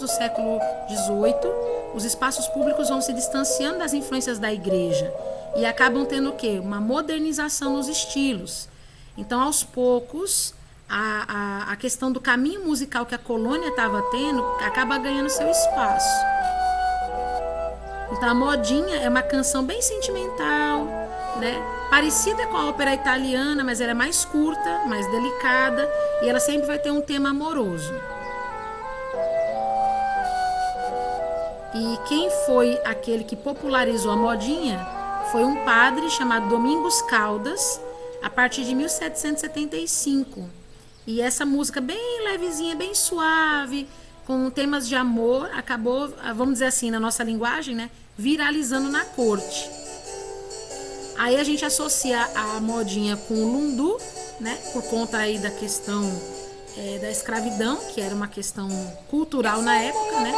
do século XVIII, os espaços públicos vão se distanciando das influências da igreja e acabam tendo o quê? Uma modernização nos estilos. Então, aos poucos, a questão do caminho musical que a colônia estava tendo acaba ganhando seu espaço. Então, a modinha é uma canção bem sentimental, né? Parecida com a ópera italiana, mas ela é mais curta, mais delicada, e ela sempre vai ter um tema amoroso. E quem foi aquele que popularizou a modinha foi um padre chamado Domingos Caldas, a partir de 1775. E essa música bem levezinha, bem suave, com temas de amor, acabou, vamos dizer assim, na nossa linguagem, né, viralizando na corte. Aí a gente associa a modinha com o lundu, né, por conta aí da questão da escravidão, que era uma questão cultural na época, né?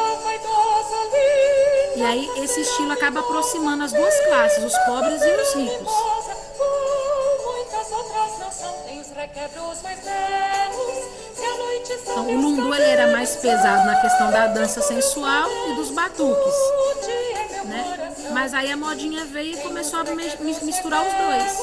E aí esse estilo acaba aproximando as duas classes, os pobres e os ricos. Então, o lundu ele era mais pesado na questão da dança sensual e dos batuques, né? Mas aí a modinha veio e começou a misturar os dois.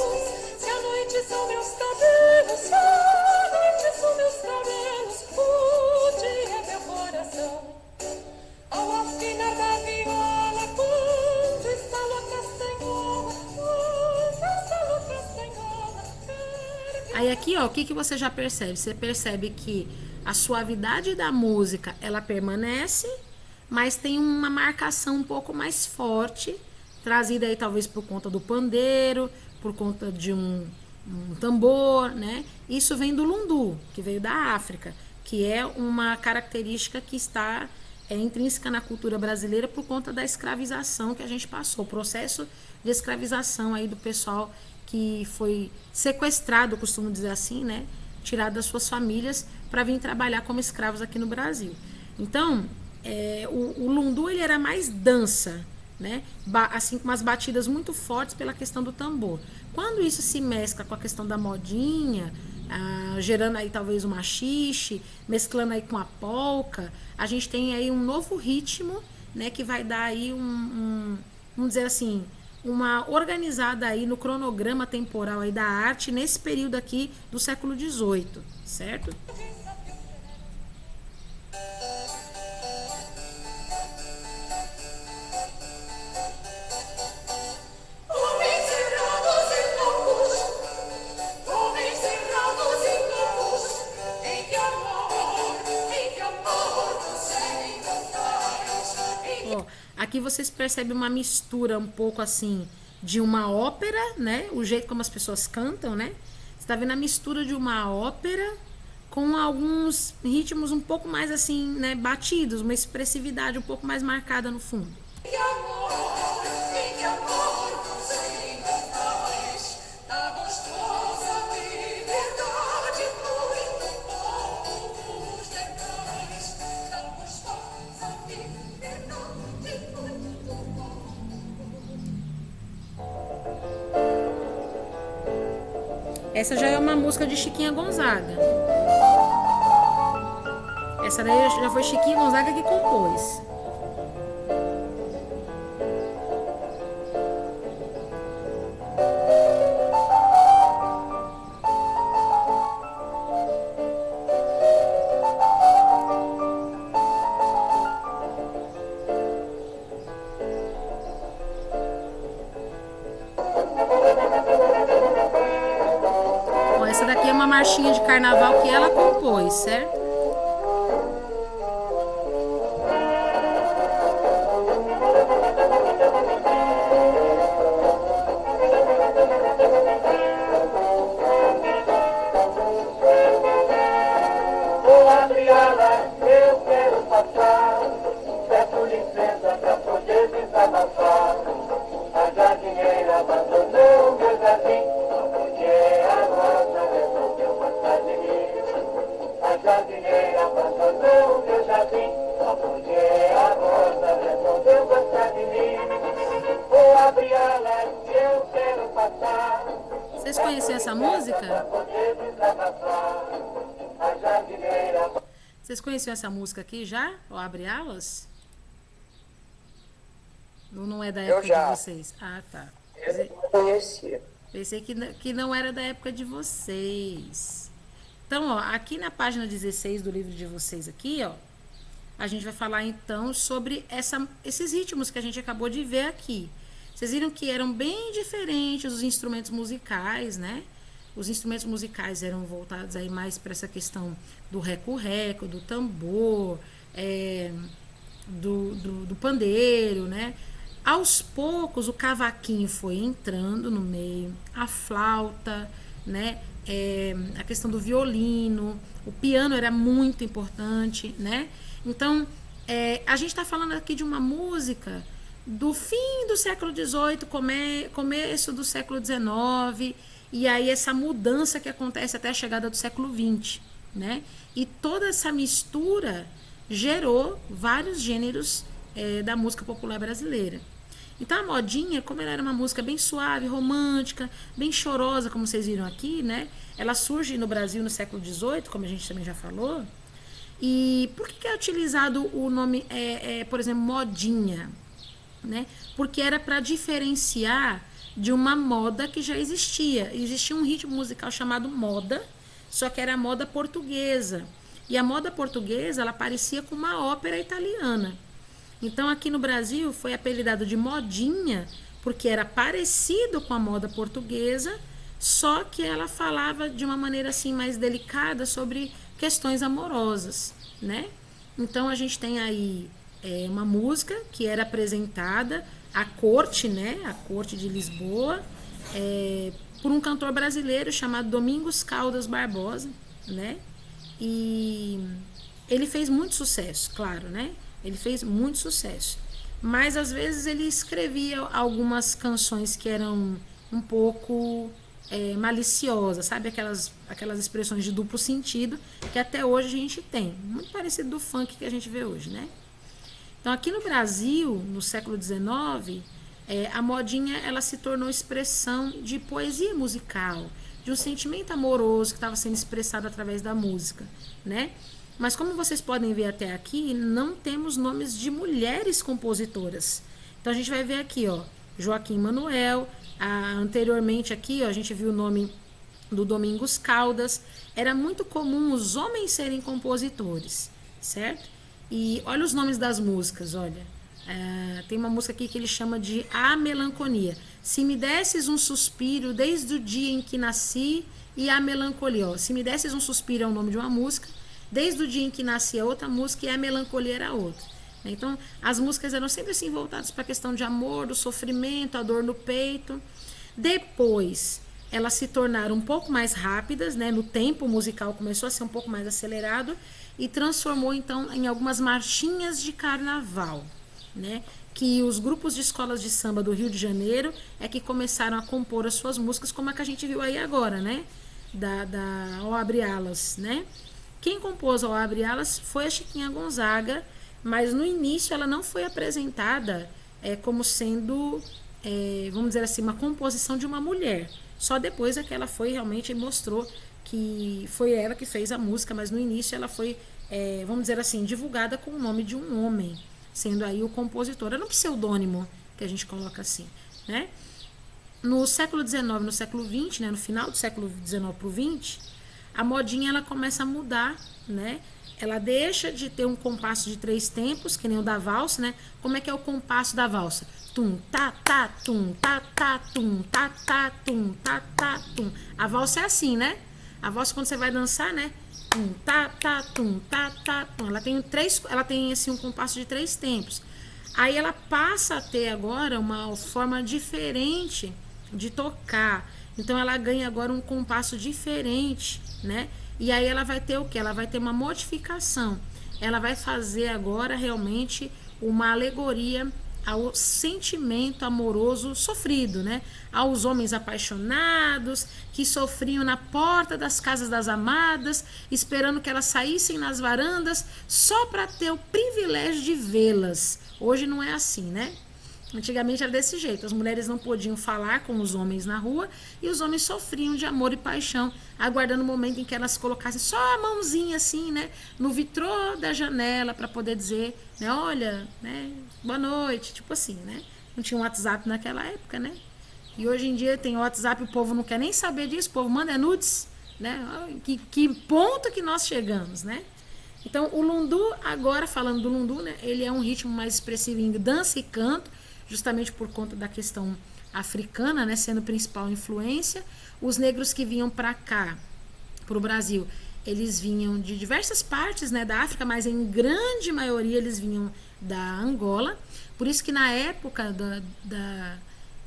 Aí aqui, ó, o que você já percebe? Você percebe que a suavidade da música, ela permanece, mas tem uma marcação um pouco mais forte, trazida aí talvez por conta do pandeiro, por conta de um tambor, né? Isso vem do lundu, que veio da África, que é uma característica que está intrínseca na cultura brasileira por conta da escravização que a gente passou, o processo de escravização aí do pessoal que foi sequestrado, costumo dizer assim, né? Tirado das suas famílias para vir trabalhar como escravos aqui no Brasil. Então, o lundu ele era mais dança, né? Assim, com umas batidas muito fortes pela questão do tambor. Quando isso se mescla com a questão da modinha, gerando aí talvez o machixe, mesclando aí com a polca, a gente tem aí um novo ritmo, né? Que vai dar aí vamos dizer assim, uma organizada aí no cronograma temporal aí da arte nesse período aqui do século XVIII, certo? Aqui vocês percebem uma mistura um pouco assim de uma ópera, né? O jeito como as pessoas cantam, né? Você tá vendo a mistura de uma ópera com alguns ritmos um pouco mais assim, né? Batidos, uma expressividade um pouco mais marcada no fundo. Essa já é uma música de Chiquinha Gonzaga. Essa daí já foi Chiquinha Gonzaga que compôs. Essa daqui é uma marchinha de carnaval que ela compôs, certo? Vocês conhecem essa música? Vocês conheciam essa música aqui já? O Abre Alas? Ou não é da Eu época de já, vocês? Ah, tá. eu não conhecia. Pensei que não era da época de vocês. Então, ó, aqui na página 16 do livro de vocês aqui, ó, a gente vai falar então sobre esses ritmos que a gente acabou de ver aqui. Vocês viram que eram bem diferentes os instrumentos musicais, né? Os instrumentos musicais eram voltados aí mais para essa questão do reco-reco, do tambor, do pandeiro, né? Aos poucos o cavaquinho foi entrando no meio, a flauta, né? A questão do violino, o piano era muito importante, né? Então, a gente está falando aqui de uma música do fim do século XVIII, começo do século XIX, e aí essa mudança que acontece até a chegada do século XX, né? E toda essa mistura gerou vários gêneros da música popular brasileira. Então a modinha, como ela era uma música bem suave, romântica, bem chorosa, como vocês viram aqui, né? Ela surge no Brasil no século XVIII, como a gente também já falou. E por que é utilizado o nome, por exemplo, modinha? Né? Porque era para diferenciar de uma moda que já existia. Existia um ritmo musical chamado moda, só que era a moda portuguesa. E a moda portuguesa, ela parecia com uma ópera italiana. Então, aqui no Brasil, foi apelidado de modinha, porque era parecido com a moda portuguesa, só que ela falava de uma maneira assim mais delicada sobre questões amorosas, né? Então, a gente tem aí uma música que era apresentada à corte, né? À corte de Lisboa, por um cantor brasileiro chamado Domingos Caldas Barbosa, né? E ele fez muito sucesso, claro, né? Ele fez muito sucesso. Mas às vezes ele escrevia algumas canções que eram um pouco maliciosas, sabe? Aquelas expressões de duplo sentido que até hoje a gente tem. Muito parecido do funk que a gente vê hoje, né? Então aqui no Brasil, no século XIX, a modinha ela se tornou expressão de poesia musical, de um sentimento amoroso que estava sendo expressado através da música, né? Mas como vocês podem ver até aqui, não temos nomes de mulheres compositoras. Então a gente vai ver aqui, ó, Joaquim Manuel, anteriormente aqui, ó, a gente viu o nome do Domingos Caldas. Era muito comum os homens serem compositores, certo? E olha os nomes das músicas, olha. Tem uma música aqui que ele chama de A Melancolia. Se me desses um suspiro desde o dia em que nasci, e a melancolia. Ó. Se me desses um suspiro é o nome de uma música. Desde o dia em que nascia outra música e a melancolia era outra. Então, as músicas eram sempre assim voltadas para a questão de amor, do sofrimento, a dor no peito. Depois, elas se tornaram um pouco mais rápidas, né? No tempo musical começou a ser um pouco mais acelerado e transformou, então, em algumas marchinhas de carnaval, né? Que os grupos de escolas de samba do Rio de Janeiro é que começaram a compor as suas músicas, como a que a gente viu aí agora, né? Da O Abre Alas, né? Quem compôs Ao Abre Alas foi a Chiquinha Gonzaga, mas no início ela não foi apresentada como sendo, vamos dizer assim, uma composição de uma mulher. Só depois é que ela foi realmente mostrou que foi ela que fez a música, mas no início ela foi, vamos dizer assim, divulgada com o nome de um homem, sendo aí o compositor. Era um pseudônimo que a gente coloca assim, né? No século XIX, no século XX, né, no final do século XIX para o XX, a modinha ela começa a mudar, né? Ela deixa de ter um compasso de 3 tempos, que nem o da valsa, né? Como é que é o compasso da valsa? Tum, tá, tá, tum, tá, tá, tum, tá, tá, tum, tá, tá, tum. A valsa é assim, né? A valsa quando você vai dançar, né? Tum, tá, tá, tum, tá, tá, tum. Ela tem assim um compasso de 3 tempos. Aí ela passa a ter agora uma forma diferente de tocar. Então ela ganha agora um compasso diferente, né? E aí ela vai ter o quê? Ela vai ter uma modificação. Ela vai fazer agora realmente uma alegoria ao sentimento amoroso sofrido, né? Aos homens apaixonados que sofriam na porta das casas das amadas, esperando que elas saíssem nas varandas só para ter o privilégio de vê-las. Hoje não é assim, né? Antigamente era desse jeito, as mulheres não podiam falar com os homens na rua e os homens sofriam de amor e paixão, aguardando o momento em que elas colocassem só a mãozinha assim, né, no vitrô da janela para poder dizer, né, olha, né, boa noite, tipo assim, né? Não tinha um WhatsApp naquela época, né? E hoje em dia tem o WhatsApp, o povo não quer nem saber disso, o povo manda nudes, né? Que ponto que nós chegamos, né? Então, o lundu, agora falando do lundu, né, ele é um ritmo mais expressivo em dança e canto, justamente por conta da questão africana, né, sendo principal influência. Os negros que vinham para cá, para o Brasil, eles vinham de diversas partes, né, da África, mas em grande maioria eles vinham da Angola. Por isso que na época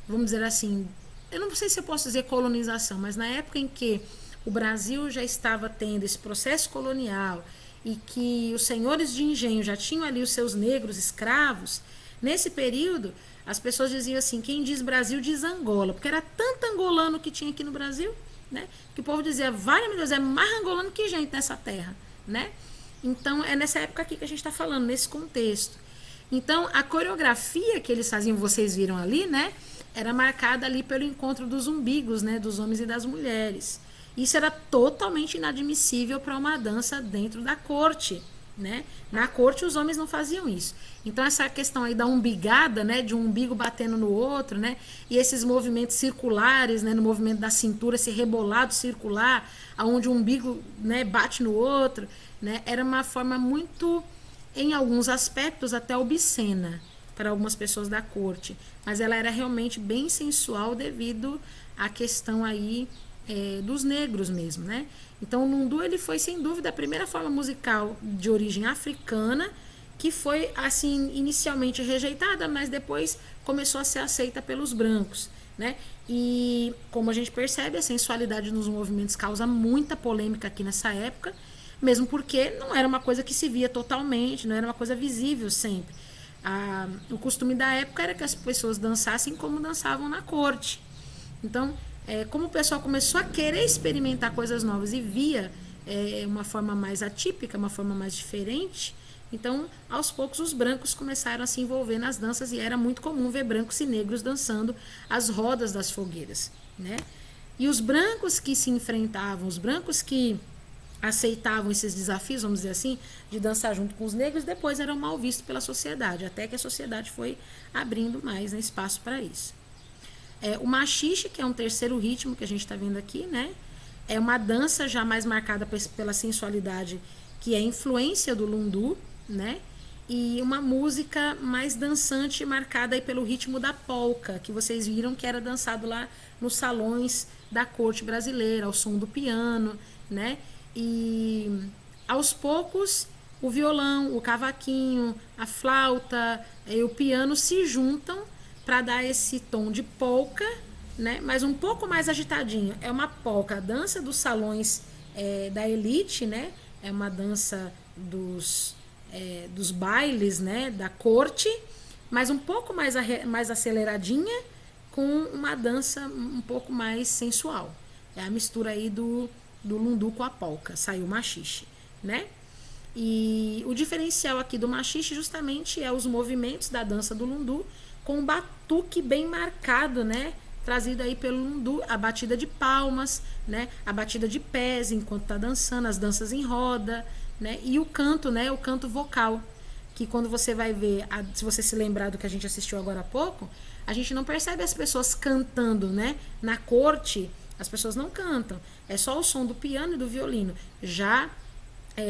vamos dizer assim, eu não sei se eu posso dizer colonização, mas na época em que o Brasil já estava tendo esse processo colonial e que os senhores de engenho já tinham ali os seus negros escravos, nesse período as pessoas diziam assim, quem diz Brasil diz Angola, porque era tanto angolano que tinha aqui no Brasil, né, que o povo dizia, vale meu Deus, é mais angolano que gente nessa terra, né? Então é nessa época aqui que a gente está falando, nesse contexto. Então a coreografia que eles faziam, vocês viram ali, né, era marcada ali pelo encontro dos umbigos, né, dos homens e das mulheres. Isso era totalmente inadmissível para uma dança dentro da corte, né? Na corte os homens não faziam isso. Então essa questão aí da umbigada, né, de um umbigo batendo no outro, né, e esses movimentos circulares, né, no movimento da cintura, esse rebolado circular, aonde o umbigo, né, bate no outro, né, era uma forma muito, em alguns aspectos, até obscena para algumas pessoas da corte, mas ela era realmente bem sensual devido à questão aí dos negros mesmo, né? Então o lundu ele foi sem dúvida a primeira forma musical de origem africana que foi assim inicialmente rejeitada, mas depois começou a ser aceita pelos brancos, né? E como a gente percebe, a sensualidade nos movimentos causa muita polêmica aqui nessa época, mesmo porque não era uma coisa que se via totalmente, não era uma coisa visível sempre. O costume da época era que as pessoas dançassem como dançavam na corte. Então, como o pessoal começou a querer experimentar coisas novas e via uma forma mais atípica, uma forma mais diferente, então, aos poucos, os brancos começaram a se envolver nas danças e era muito comum ver brancos e negros dançando as rodas das fogueiras, né? E os brancos que se enfrentavam, os brancos que aceitavam esses desafios, vamos dizer assim, de dançar junto com os negros, depois eram mal vistos pela sociedade, até que a sociedade foi abrindo mais, né, espaço para isso. O machixe, que é um terceiro ritmo que a gente está vendo aqui, né, é uma dança já mais marcada pela sensualidade, que é a influência do lundu, né, e uma música mais dançante, marcada aí pelo ritmo da polca, que vocês viram que era dançado lá nos salões da corte brasileira, ao som do piano, né. E aos poucos o violão, o cavaquinho, a flauta e o piano se juntam para dar esse tom de polca, né? Mas um pouco mais agitadinho. É uma polca, a dança dos salões da elite, né? É uma dança dos bailes, né? Da corte, mas um pouco mais aceleradinha, com uma dança um pouco mais sensual. É a mistura aí do lundu com a polca, saiu o machixe, né? E o diferencial aqui do machixe justamente é os movimentos da dança do lundu com um batuque bem marcado, né? Trazido aí pelo lundu, a batida de palmas, né? A batida de pés enquanto tá dançando, as danças em roda, né? E o canto, né? O canto vocal, que quando você vai ver, se você se lembrar do que a gente assistiu agora há pouco, a gente não percebe as pessoas cantando, né? Na corte, as pessoas não cantam. É só o som do piano e do violino. Já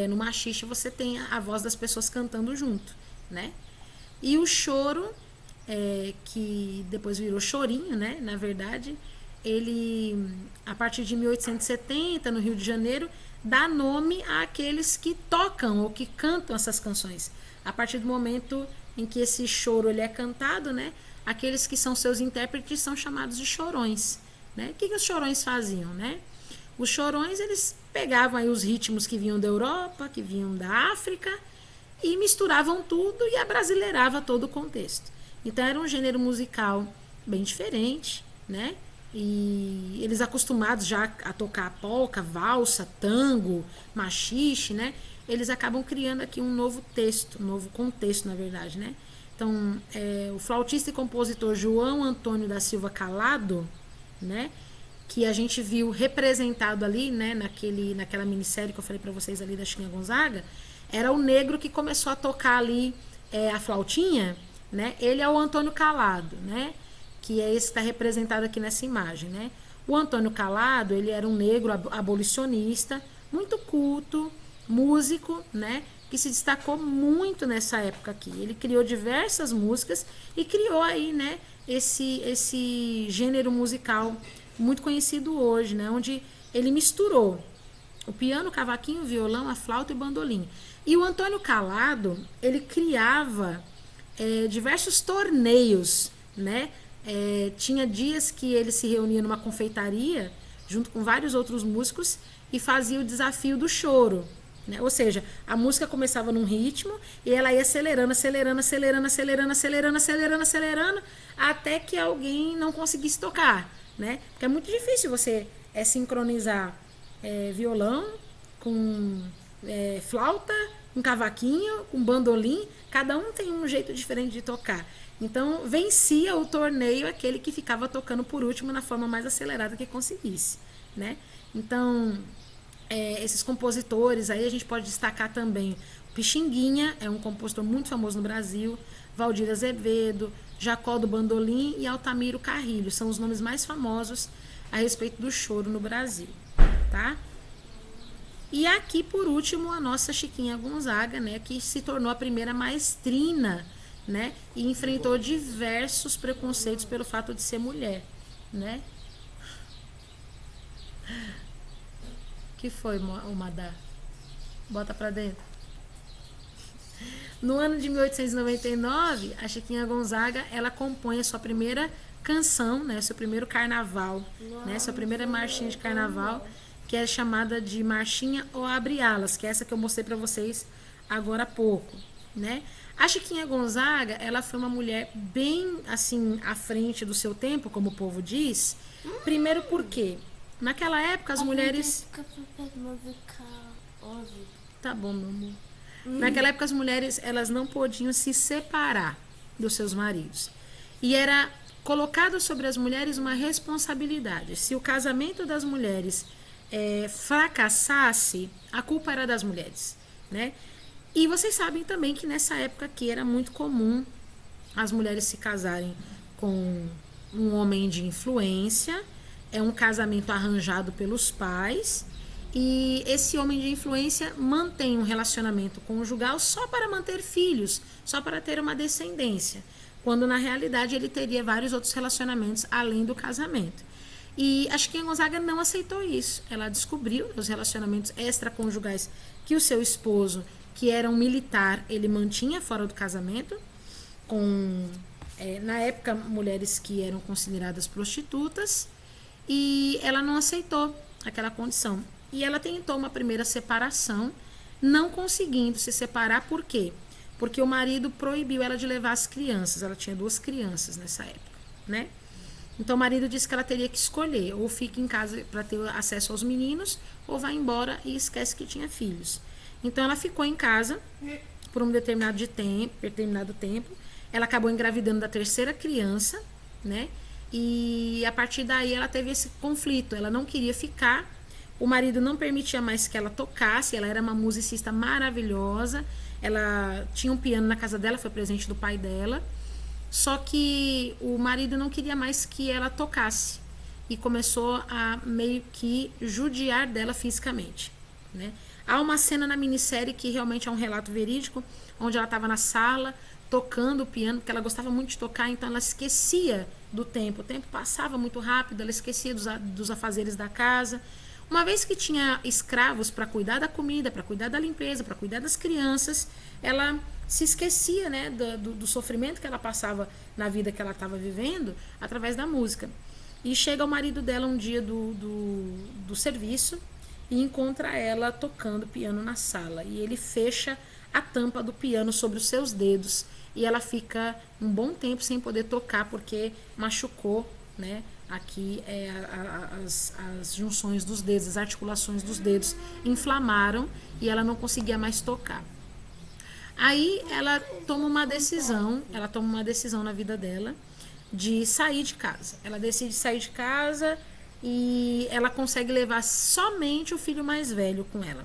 no machixe você tem a voz das pessoas cantando junto, né? E o choro, que depois virou chorinho, né? Na verdade, ele, a partir de 1870, no Rio de Janeiro, dá nome àqueles que tocam ou que cantam essas canções. A partir do momento em que esse choro ele é cantado, né? Aqueles que são seus intérpretes são chamados de chorões. Né? O que os chorões faziam, né? Os chorões, eles pegavam aí os ritmos que vinham da Europa, que vinham da África, e misturavam tudo e abrasileirava todo o contexto. Então era um gênero musical bem diferente, né? E eles acostumados já a tocar polca, valsa, tango, machixe, né? Eles acabam criando aqui um novo texto, um novo contexto, na verdade, né? Então, o flautista e compositor João Antônio da Silva Calado, né, que a gente viu representado ali, né, naquela minissérie que eu falei para vocês ali da Chiquinha Gonzaga, era o negro que começou a tocar ali a flautinha, né? Ele é o Antônio Calado, né? Que é esse que está representado aqui nessa imagem, né? O Antônio Calado, ele era um negro abolicionista, muito culto, músico, né? Que se destacou muito nessa época aqui. Ele criou diversas músicas e criou aí, né? Esse gênero musical muito conhecido hoje, né? Onde ele misturou o piano, o cavaquinho, o violão, a flauta e o bandolim. E o Antônio Calado, ele criava diversos torneios, né? Tinha dias que ele se reunia numa confeitaria, junto com vários outros músicos, e fazia o desafio do choro. Né? Ou seja, a música começava num ritmo e ela ia acelerando, acelerando, acelerando, acelerando, acelerando, acelerando, acelerando, até que alguém não conseguisse tocar. Né? Porque é muito difícil você sincronizar violão com flauta, com cavaquinho, com bandolim. Cada um tem um jeito diferente de tocar. Então, vencia o torneio aquele que ficava tocando por último na forma mais acelerada que conseguisse. Né? Então, esses compositores, aí a gente pode destacar também o Pixinguinha, é um compositor muito famoso no Brasil, Valdir Azevedo, Jacó do Bandolim e Altamiro Carrilho, são os nomes mais famosos a respeito do choro no Brasil, tá? E aqui, por último, a nossa Chiquinha Gonzaga, né, que se tornou a primeira maestrina, né, e enfrentou diversos preconceitos pelo fato de ser mulher, né? Que foi, o Madá? Bota pra dentro. No ano de 1899, a Chiquinha Gonzaga, ela compõe a sua primeira canção, né, seu primeiro carnaval, né, sua primeira marchinha de carnaval, que é chamada de Marchinha ou Abre Alas, que é essa que eu mostrei para vocês agora há pouco, né? A Chiquinha Gonzaga, ela foi uma mulher bem, assim, à frente do seu tempo, como o povo diz. Primeiro porque, naquela época, as mulheres... Tá bom, meu amor. Naquela época, as mulheres, elas não podiam se separar dos seus maridos. E era colocado sobre as mulheres uma responsabilidade. Se o casamento das mulheres fracassasse, a culpa era das mulheres, né? E vocês sabem também que nessa época aqui era muito comum as mulheres se casarem com um homem de influência, um casamento arranjado pelos pais, e esse homem de influência mantém um relacionamento conjugal só para manter filhos, só para ter uma descendência, quando na realidade ele teria vários outros relacionamentos além do casamento. E a Chiquinha Gonzaga não aceitou isso. Ela descobriu os relacionamentos extraconjugais que o seu esposo, que era um militar, ele mantinha fora do casamento, com, na época, mulheres que eram consideradas prostitutas, e ela não aceitou aquela condição. E ela tentou uma primeira separação, não conseguindo se separar. Por quê? Porque o marido proibiu ela de levar as crianças. Ela tinha 2 crianças nessa época, né? Então o marido disse que ela teria que escolher, ou fica em casa para ter acesso aos meninos, ou vai embora e esquece que tinha filhos. Então ela ficou em casa por um determinado tempo. Ela acabou engravidando da 3ª criança, né? E a partir daí ela teve esse conflito. Ela não queria ficar, o marido não permitia mais que ela tocasse. Ela era uma musicista maravilhosa, ela tinha um piano na casa dela, foi presente do pai dela. Só que o marido não queria mais que ela tocasse e começou a meio que judiar dela fisicamente, né? Há uma cena na minissérie que realmente é um relato verídico, onde ela estava na sala tocando o piano, porque ela gostava muito de tocar, então ela esquecia do tempo. O tempo passava muito rápido, ela esquecia dos afazeres da casa. Uma vez que tinha escravos para cuidar da comida, para cuidar da limpeza, para cuidar das crianças, ela se esquecia, né, do sofrimento que ela passava na vida que ela estava vivendo através da música. E chega o marido dela um dia do serviço e encontra ela tocando piano na sala. E ele fecha a tampa do piano sobre os seus dedos e ela fica um bom tempo sem poder tocar porque machucou, né, aqui as junções dos dedos, as articulações dos dedos inflamaram e ela não conseguia mais tocar. Aí ela toma uma decisão na vida dela de sair de casa. Ela decide sair de casa e ela consegue levar somente o filho mais velho com ela.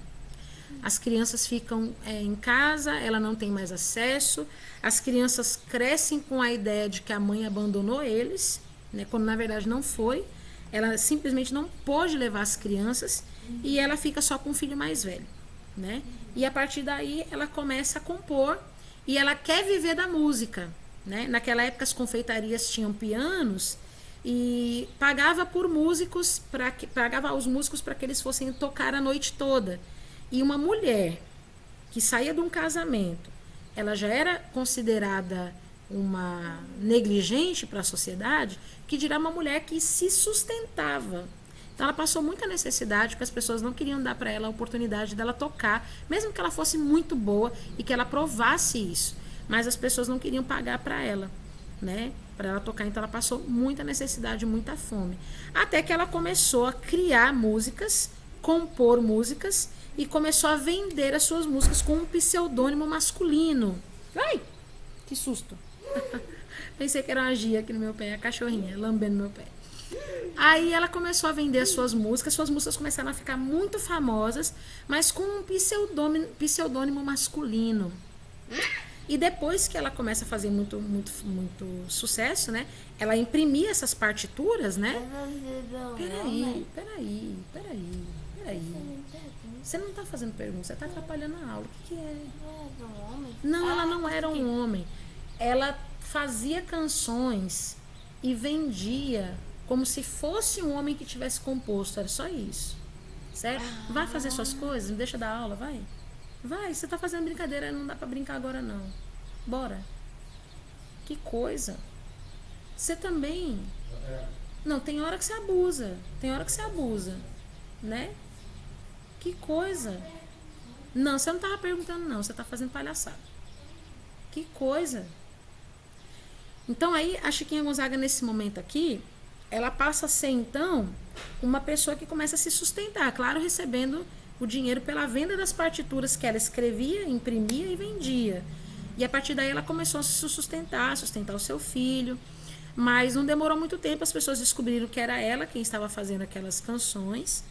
As crianças ficam em casa, ela não tem mais acesso. As crianças crescem com a ideia de que a mãe abandonou eles, né, quando na verdade não foi. Ela simplesmente não pôde levar as crianças e ela fica só com o filho mais velho, né? E a partir daí ela começa a compor e ela quer viver da música, né? Naquela época as confeitarias tinham pianos e pagava aos músicos para que eles fossem tocar a noite toda. E uma mulher que saía de um casamento, ela já era considerada uma negligente para a sociedade, que dirá uma mulher que se sustentava. Então ela passou muita necessidade, porque as pessoas não queriam dar para ela a oportunidade dela tocar, mesmo que ela fosse muito boa e que ela provasse isso. Mas as pessoas não queriam pagar para ela, né? Para ela tocar. Então ela passou muita necessidade, muita fome. Até que ela começou a criar músicas, compor músicas e começou a vender as suas músicas com um pseudônimo masculino. Ai, que susto. Pensei que era uma Gia aqui no meu pé, a cachorrinha, lambendo meu pé. Aí ela começou a vender as suas músicas começaram a ficar muito famosas, mas com um pseudônimo masculino. E depois que ela começa a fazer muito sucesso, né? Ela imprimia essas partituras, né? Peraí. Você não tá fazendo pergunta, você tá atrapalhando a aula. O que é? Não, ela não era um homem. Ela fazia canções e vendia como se fosse um homem que tivesse composto. Era só isso. Certo? Vai fazer suas coisas, me deixa dar aula, vai. Vai, você tá fazendo brincadeira, não dá pra brincar agora não. Bora. Que coisa. Você também. Não, tem hora que você abusa. Né? Que coisa. Não, você não tava perguntando não, você tá fazendo palhaçada. Que coisa. Então aí, a Chiquinha Gonzaga nesse momento aqui, ela passa a ser então uma pessoa que começa a se sustentar, claro, recebendo o dinheiro pela venda das partituras que ela escrevia, imprimia e vendia. E a partir daí ela começou a se sustentar o seu filho. Mas não demorou muito tempo, as pessoas descobriram que era ela quem estava fazendo aquelas canções.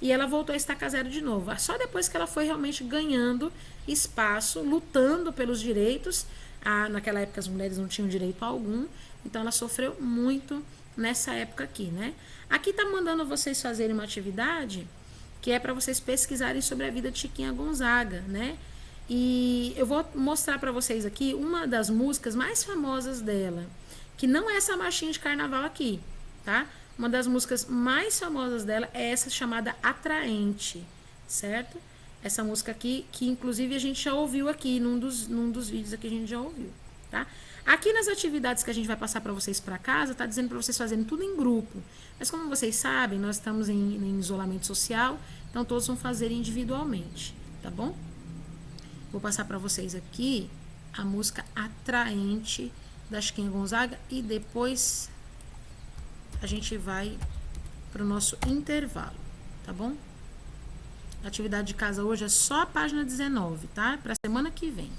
E ela voltou a estacar zero de novo. Só depois que ela foi realmente ganhando espaço, lutando pelos direitos. Naquela época as mulheres não tinham direito algum. Então ela sofreu muito nessa época aqui, né? Aqui tá mandando vocês fazerem uma atividade que é para vocês pesquisarem sobre a vida de Chiquinha Gonzaga, né? E eu vou mostrar para vocês aqui uma das músicas mais famosas dela, que não é essa marchinha de carnaval aqui, tá? Uma das músicas mais famosas dela é essa chamada Atraente, certo? Essa música aqui, que inclusive a gente já ouviu aqui, num dos vídeos aqui a gente já ouviu, tá? Aqui nas atividades que a gente vai passar para vocês para casa, tá dizendo para vocês fazerem tudo em grupo. Mas como vocês sabem, nós estamos em isolamento social, então todos vão fazer individualmente, tá bom? Vou passar para vocês aqui a música Atraente da Chiquinha Gonzaga e depois a gente vai para o nosso intervalo, tá bom? A atividade de casa hoje é só a página 19, tá? Para semana que vem.